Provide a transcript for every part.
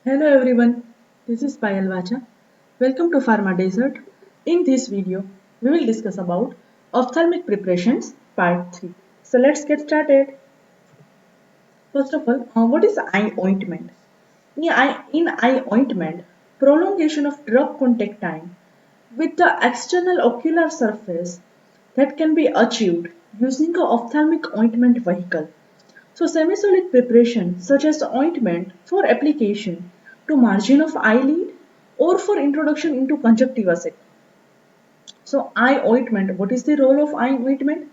Hello everyone, this is Payal Vacha. Welcome to Pharma Desert. In this video, we will discuss about ophthalmic preparations part 3. So let's get started. First of all, what is eye ointment? In eye ointment, prolongation of drug contact time with the external ocular surface that can be achieved using a ophthalmic ointment vehicle. So semi-solid preparation such as ointment for application to margin of eyelid or for introduction into conjunctiva set. So eye ointment, what is the role of eye ointment?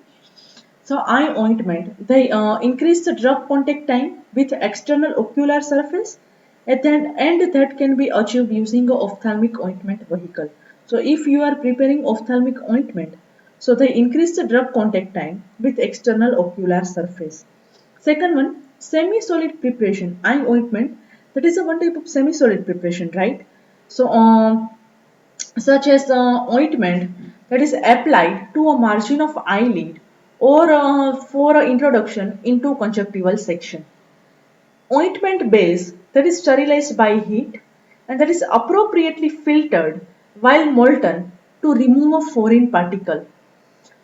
So eye ointment, they increase the drug contact time with external ocular surface and that can be achieved using a ophthalmic ointment vehicle. So if you are preparing ophthalmic ointment, so they increase the drug contact time with external ocular surface. Second one, semi-solid preparation, eye ointment, that is a one type of semi-solid preparation, right? So such as ointment that is applied to a margin of eyelid or for introduction into conjunctival section. Ointment base that is sterilized by heat and that is appropriately filtered while molten to remove a foreign particle.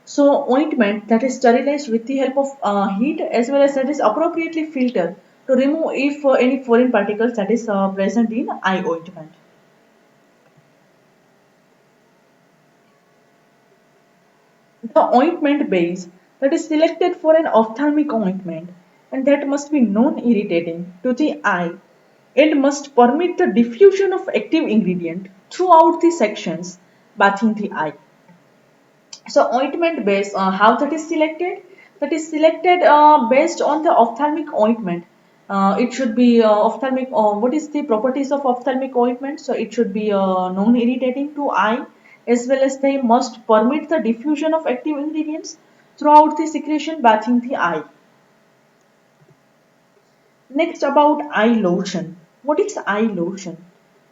So ointment that is sterilized with the help of heat as well as that is appropriately filtered to remove if any foreign particles that is present in eye ointment. The ointment base that is selected for an ophthalmic ointment and that must be non-irritating to the eye and must permit the diffusion of active ingredient throughout the sections bathing the eye. So ointment base, how that is selected? That is selected based on the ophthalmic ointment. It should be ophthalmic. What is the properties of ophthalmic ointment? So it should be non-irritating to eye, as well as they must permit the diffusion of active ingredients throughout the secretion bathing the eye. Next about eye lotion. What is eye lotion?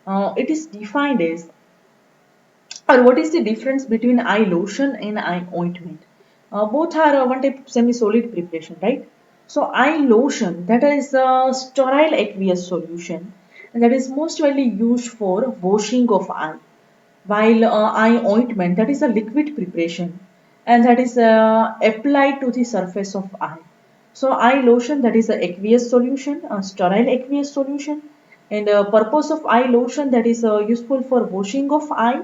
It is defined as or what is the difference between eye lotion and eye ointment? Both are one type of semi-solid preparation, right? So eye lotion, that is a sterile aqueous solution, and that is most widely used for washing of eye. While eye ointment, that is a liquid preparation, and that is applied to the surface of eye. So eye lotion, that is a aqueous solution, a sterile aqueous solution, and purpose of eye lotion, that is useful for washing of eye,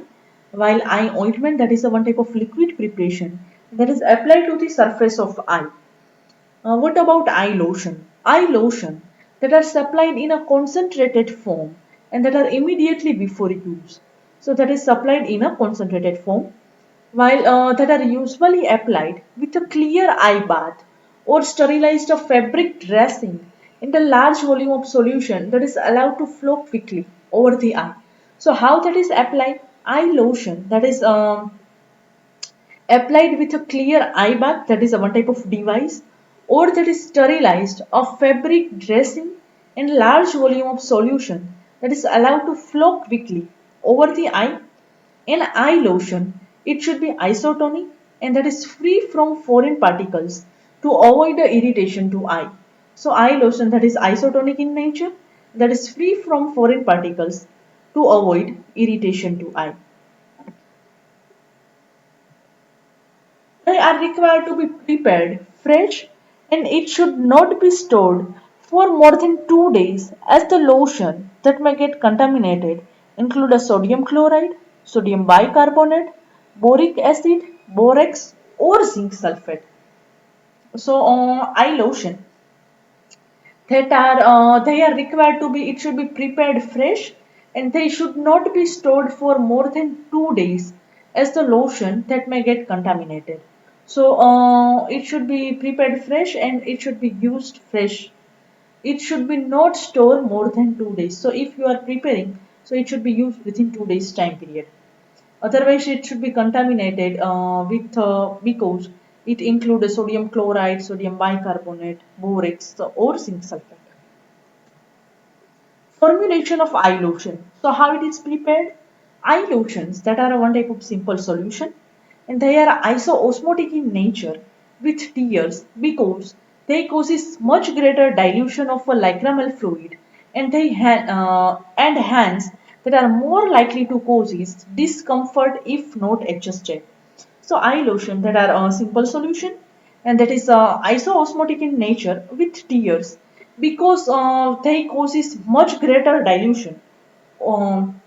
while eye ointment, that is a one type of liquid preparation that is applied to the surface of eye. What about eye lotion? Eye lotion that are supplied in a concentrated form and that are immediately before use. So that is supplied in a concentrated form, while that are usually applied with a clear eye bath or sterilized a fabric dressing in the large volume of solution that is allowed to flow quickly over the eye. So how that is applied? Eye lotion that is applied with a clear eye bath, that is a one type of device, or that is sterilized of fabric dressing in large volume of solution that is allowed to flow quickly over the eye. In eye lotion, it should be isotonic and that is free from foreign particles to avoid the irritation to eye. So eye lotion that is isotonic in nature, that is free from foreign particles to avoid irritation to eye. They are required to be prepared fresh and it should not be stored for more than 2 days as the lotion that may get contaminated include a sodium chloride, sodium bicarbonate, boric acid, borax or zinc sulfate. So eye lotion that are they are required to be, it should be prepared fresh and they should not be stored for more than 2 days as the lotion that may get contaminated. So it should be prepared fresh and it should be used fresh. It should be not stored more than 2 days. So if you are preparing, so it should be used within 2 days time period. Otherwise, it should be contaminated with because it includes sodium chloride, sodium bicarbonate, borax, or zinc sulfate. Formulation of eye lotion. So how it is prepared? Eye lotions that are one type of simple solution and they are isoosmotic in nature with tears because they causes much greater dilution of a lacrimal fluid and hands that are more likely to cause discomfort if not adjusted. So eye lotion that are a simple solution and that is isoosmotic in nature with tears because they causes much greater dilution. Um,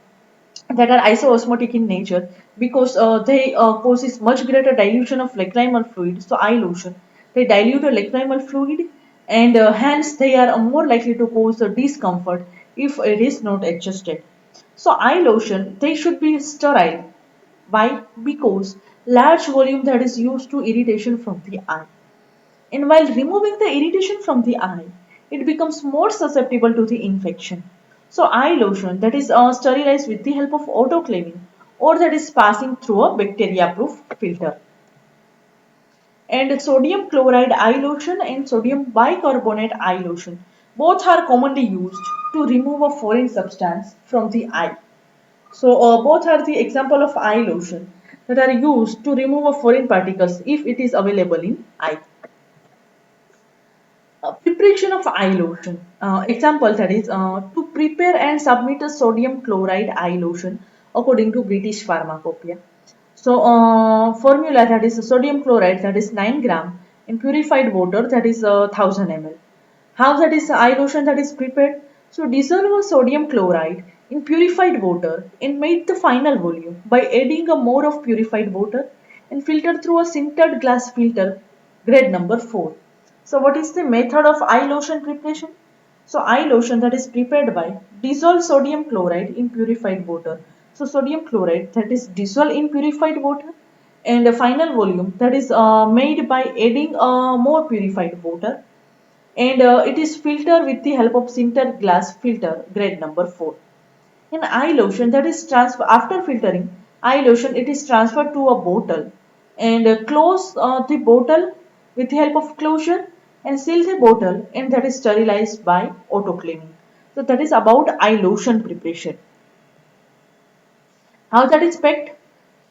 that are isoosmotic in nature because they causes much greater dilution of lacrimal fluid. So eye lotion, they dilute the lacrimal fluid and hence they are more likely to cause discomfort if it is not adjusted. So eye lotion, they should be sterile. Why? Because large volume that is used to irritation from the eye. And while removing the irritation from the eye, it becomes more susceptible to the infection. So eye lotion that is sterilized with the help of autoclaving or that is passing through a bacteria-proof filter. And sodium chloride eye lotion and sodium bicarbonate eye lotion both are commonly used to remove a foreign substance from the eye. So both are the example of eye lotion that are used to remove a foreign particles if it is available in eye. Preparation of eye lotion. Example that is to prepare and submit a sodium chloride eye lotion according to British Pharmacopoeia. So formula that is sodium chloride that is 9 gram in purified water that is 1000 ml. How that is eye lotion that is prepared? So dissolve a sodium chloride in purified water and make the final volume by adding a more of purified water and filter through a sintered glass filter grade number 4. So what is the method of eye lotion preparation? So eye lotion that is prepared by dissolve sodium chloride in purified water. So sodium chloride that is dissolved in purified water and the final volume that is made by adding more purified water and it is filtered with the help of sintered glass filter grade number 4. In eye lotion that is transfer after filtering eye lotion it is transferred to a bottle and close the bottle with the help of closure and seal the bottle and that is sterilized by autoclaving. So that is about eye lotion preparation. How that is packed?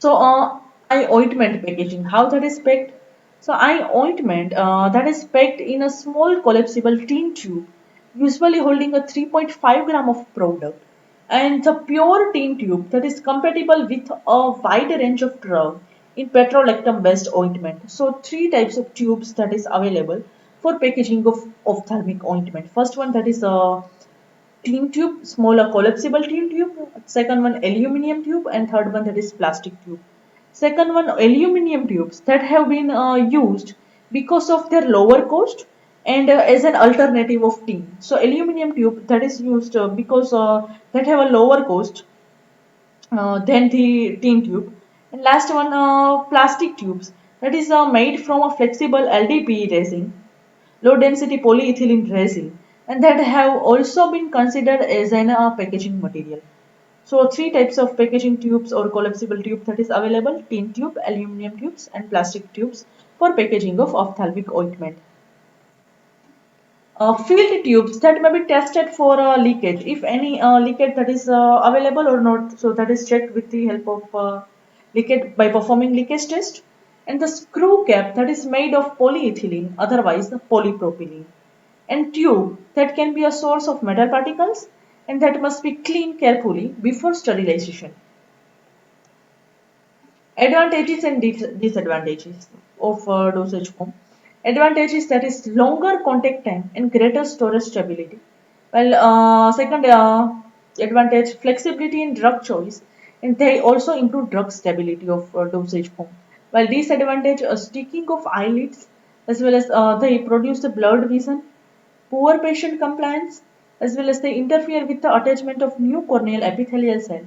So eye ointment packaging. How that is packed? So eye ointment that is packed in a small collapsible tin tube, usually holding a 3.5 gram of product, and the pure tin tube that is compatible with a wide range of drug in petrolactam based ointment. So three types of tubes that is available for packaging of ophthalmic ointment. First one that is tin tube, smaller collapsible tin tube. Second one aluminum tube, and third one that is plastic tube. Second one aluminum tubes that have been used because of their lower cost and as an alternative of tin. So aluminum tube that is used because that have a lower cost than the tin tube. And last one plastic tubes that is made from a flexible LDPE resin, low density polyethylene resin, and that have also been considered as an packaging material. So three types of packaging tubes or collapsible tube that is available: tin tube, aluminum tubes, and plastic tubes for packaging of ophthalmic ointment. Filled tubes that may be tested for leakage, if any leakage that is available or not. So that is checked with the help of leakage by performing leakage test. And the screw cap that is made of polyethylene, otherwise the polypropylene. And tube that can be a source of metal particles and that must be cleaned carefully before sterilization. Advantages and disadvantages of dosage form. Advantages that is longer contact time and greater storage stability. Well, second advantage flexibility in drug choice and they also improve drug stability of dosage form. While disadvantage sticking of eyelids as well as they produce the blurred vision, poor patient compliance as well as they interfere with the attachment of new corneal epithelial cell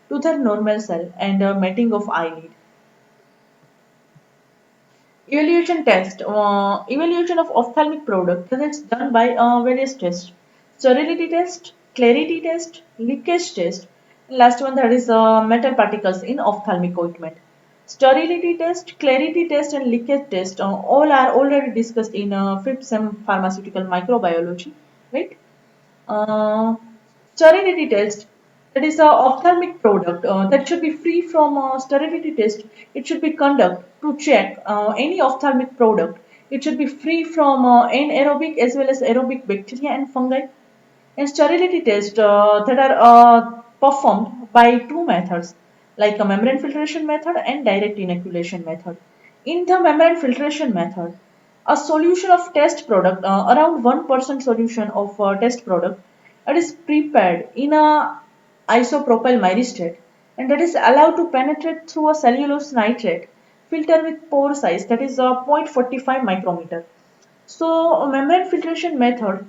to their normal cell and matting of eyelid. Evaluation test. Evaluation of ophthalmic product that is done by various tests. Sterility test, clarity test, leakage test. And last one that is metal particles in ophthalmic ointment. Sterility test, clarity test, and leakage test all are already discussed in 5th sem pharmaceutical microbiology, right? Uh, Sterility test, that is a ophthalmic product that should be free from sterility test. It should be conduct to check any ophthalmic product. It should be free from anaerobic as well as aerobic bacteria and fungi. And sterility tests that are performed by two methods, like a membrane filtration method and direct inoculation method. In the membrane filtration method, a solution of test product, around 1% solution of test product, it is prepared in a isopropyl myristate, and that is allowed to penetrate through a cellulose nitrate filter with pore size that is 0.45 micrometer. So a membrane filtration method,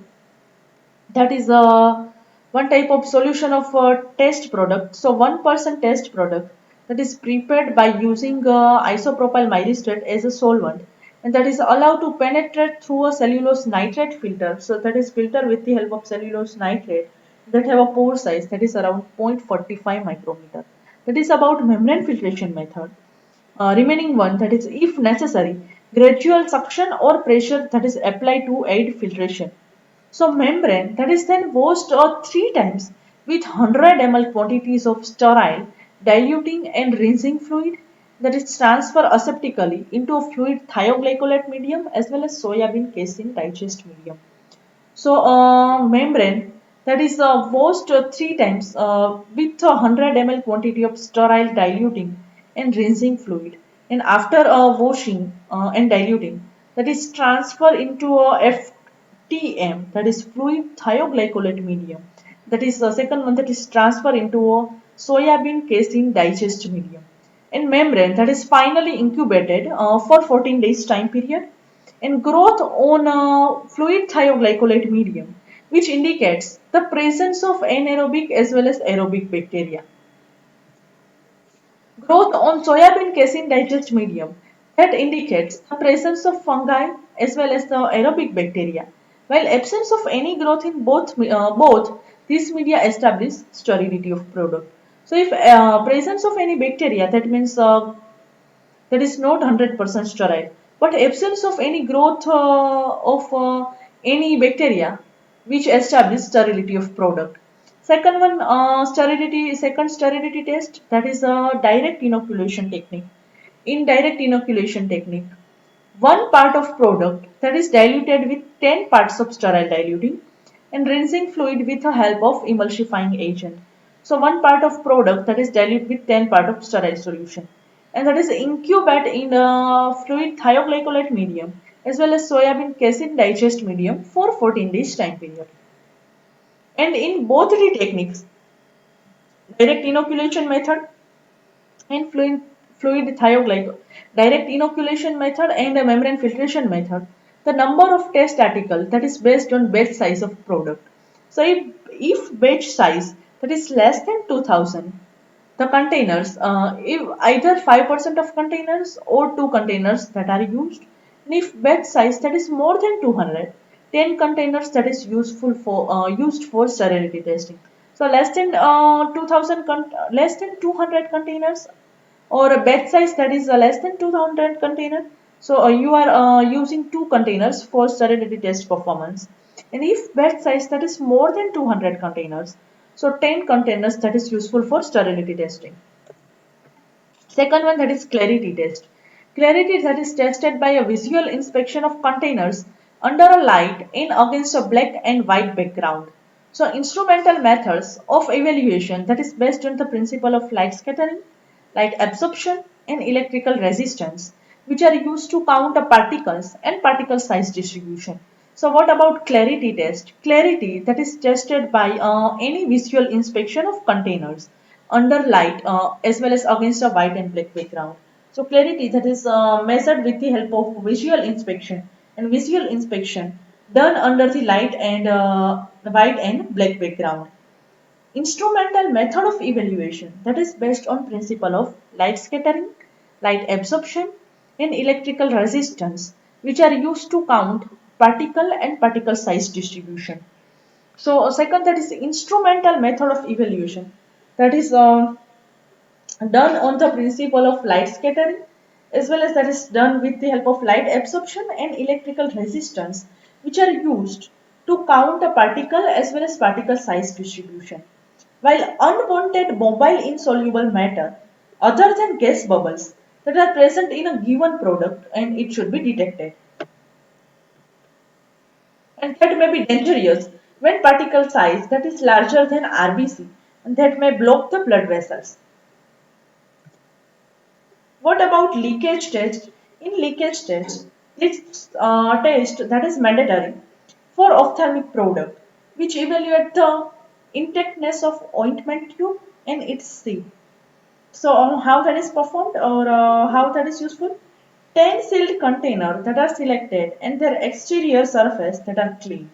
that is one type of solution of a test product. So 1% test product that is prepared by using isopropyl myristate as a solvent, and that is allowed to penetrate through a cellulose nitrate filter. So that is filter with the help of cellulose nitrate that have a pore size that is around 0.45 micrometer. That is about membrane filtration method. Remaining one, that is if necessary, gradual suction or pressure that is applied to aid filtration. So membrane that is then washed 3 times with 100 ml quantities of sterile diluting and rinsing fluid that is transferred aseptically into a fluid thioglycolate medium as well as soybean casein digest medium. So membrane that is washed 3 times with a 100 ml quantity of sterile diluting and rinsing fluid, and after washing and diluting, that is transferred into a FTM, that is fluid thioglycolate medium. That is the second one, that is transferred into a soybean casein digest medium. And membrane that is finally incubated for 14 days time period, and growth on a fluid thioglycolate medium, which indicates the presence of anaerobic as well as aerobic bacteria. Growth on soybean casein digest medium, that indicates the presence of fungi as well as the aerobic bacteria, while absence of any growth in both these media establish sterility of product. So if presence of any bacteria, that means that is not 100% sterile, but absence of any growth of any bacteria which establish sterility of product. Second one, second sterility test, that is a direct inoculation technique. In direct inoculation technique, one part of product that is diluted with 10 parts of sterile diluting and rinsing fluid with the help of emulsifying agent. So one part of product that is diluted with 10 part of sterile solution, and that is incubated in a fluid thioglycolate medium as well as soybean casein digest medium for 14 days time period. And in both the techniques, direct inoculation method and fluid thioglycol, direct inoculation method and a membrane filtration method, the number of test article that is based on batch size of product. So if batch size that is less than 2000, the containers, if either 5% of containers or 2 containers that are used, and if batch size that is more than 200, 10 containers that is used for sterility testing. So less than 200 containers, or a batch size that is less than 200 container. So you are using 2 containers for sterility test performance. And if batch size that is more than 200 containers, so 10 containers that is useful for sterility testing. Second one, that is clarity test. Clarity that is tested by a visual inspection of containers under a light and against a black and white background. So instrumental methods of evaluation that is based on the principle of light scattering, light absorption and electrical resistance, which are used to count the particles and particle size distribution. So what about clarity test? Clarity that is tested by any visual inspection of containers under light as well as against a white and black background. So clarity that is measured with the help of visual inspection, and visual inspection done under the light and white and black background. Instrumental method of evaluation that is based on principle of light scattering, light absorption and electrical resistance, which are used to count particle and particle size distribution. So second, that is instrumental method of evaluation, that is done on the principle of light scattering, as well as that is done with the help of light absorption and electrical resistance, which are used to count a particle as well as particle size distribution. While unwanted mobile insoluble matter other than gas bubbles that are present in a given product, and it should be detected, and that may be dangerous when particle size that is larger than RBC and that may block the blood vessels. What about leakage test? In leakage test, this test that is mandatory for ophthalmic product, which evaluate the intactness of ointment tube and its seal. So, how that is performed or how that is useful? 10 sealed container that are selected and their exterior surface that are clean.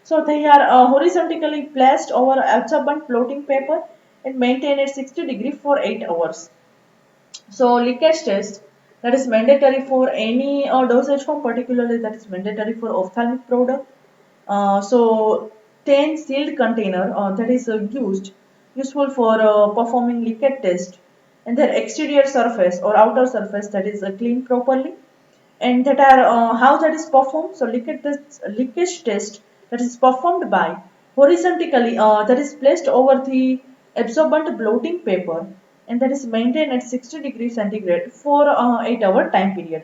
So they are horizontally placed over absorbent floating paper and maintained at 60 degrees for 8 hours. So leakage test that is mandatory for any dosage form, particularly that is mandatory for ophthalmic product. So 10 sealed container that is useful for performing leakage test and their exterior surface or outer surface that is cleaned properly and that are how that is performed. So leakage test that is performed by horizontally that is placed over the absorbent blotting paper and that is maintained at 60 degrees centigrade for 8-hour time period.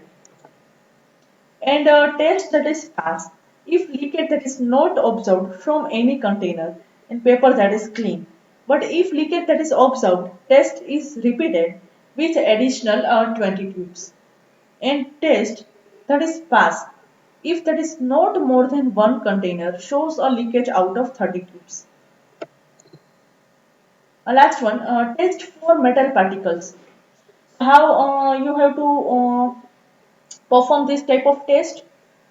And test that is passed if leakage that is not observed from any container and paper that is clean. But if leakage that is observed, test is repeated with additional 20 tubes. And test that is passed if that is not more than one container shows a leakage out of 30 tubes. Last one, test for metal particles. How you have to perform this type of test?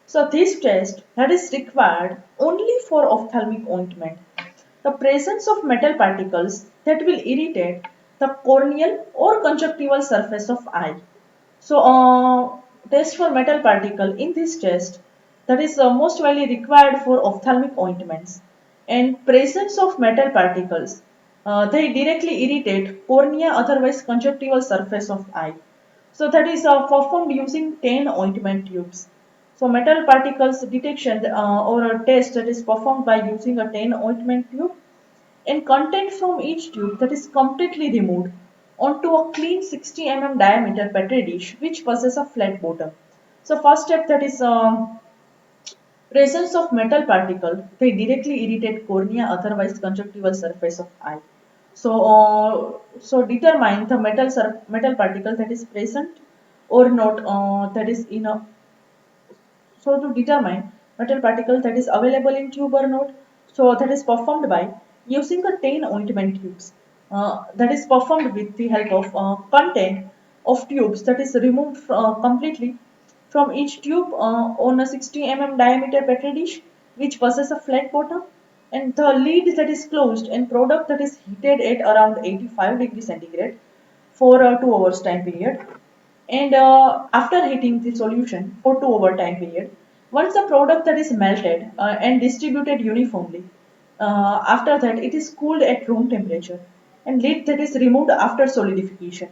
So this test that is required only for ophthalmic ointment. The presence of metal particles that will irritate the corneal or conjunctival surface of eye. So, test for metal particle in this test that is most widely required for ophthalmic ointments and presence of metal particles. They directly irritate cornea, otherwise conjunctival surface of eye. So that is performed using 10 ointment tubes. So metal particles detection or a test that is performed by using a 10 ointment tube and content from each tube that is completely removed onto a clean 60 diameter petri dish which possesses a flat bottom. So first step that is presence of metal particle, they directly irritate cornea, otherwise conjunctival surface of eye. So determine the metal particle that is present or not that is in a so to determine metal particle that is available in tube or not, so that is performed by using a 10 ointment tubes. That is performed with the help of content of tubes that is removed completely from each tube on a 60 diameter petri dish which possesses a flat bottom and the lid that is closed and product that is heated at around 85 degrees centigrade for a 2 hours time period and after heating the solution for 2 hour time period, once the product that is melted and distributed uniformly, after that it is cooled at room temperature and lid that is removed after solidification.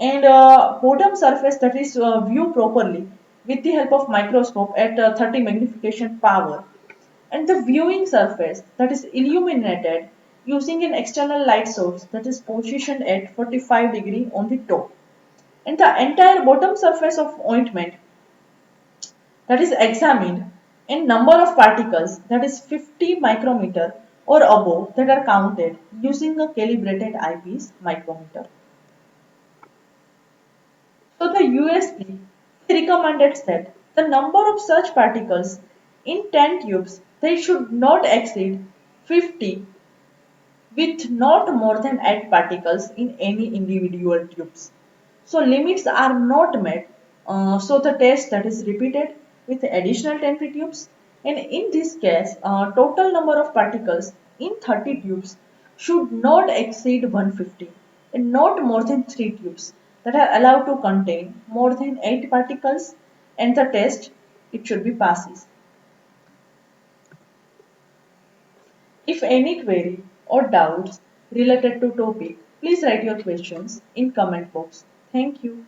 And bottom surface that is viewed properly with the help of microscope at 30 magnification power and the viewing surface that is illuminated using an external light source that is positioned at 45 degree on the top and the entire bottom surface of ointment that is examined and number of particles that is 50 micrometer or above that are counted using a calibrated eyepiece micrometer. So the USP recommended that the number of such particles in 10 tubes they should not exceed 50 with not more than 8 particles in any individual tubes. So limits are not met. So the test that is repeated with additional 10 tubes. And in this case, total number of particles in 30 tubes should not exceed 150 and not more than 3 tubes that are allowed to contain more than 8 particles and the test it should be passes. If any query or doubts related to topic, please write your questions in comment box. Thank you.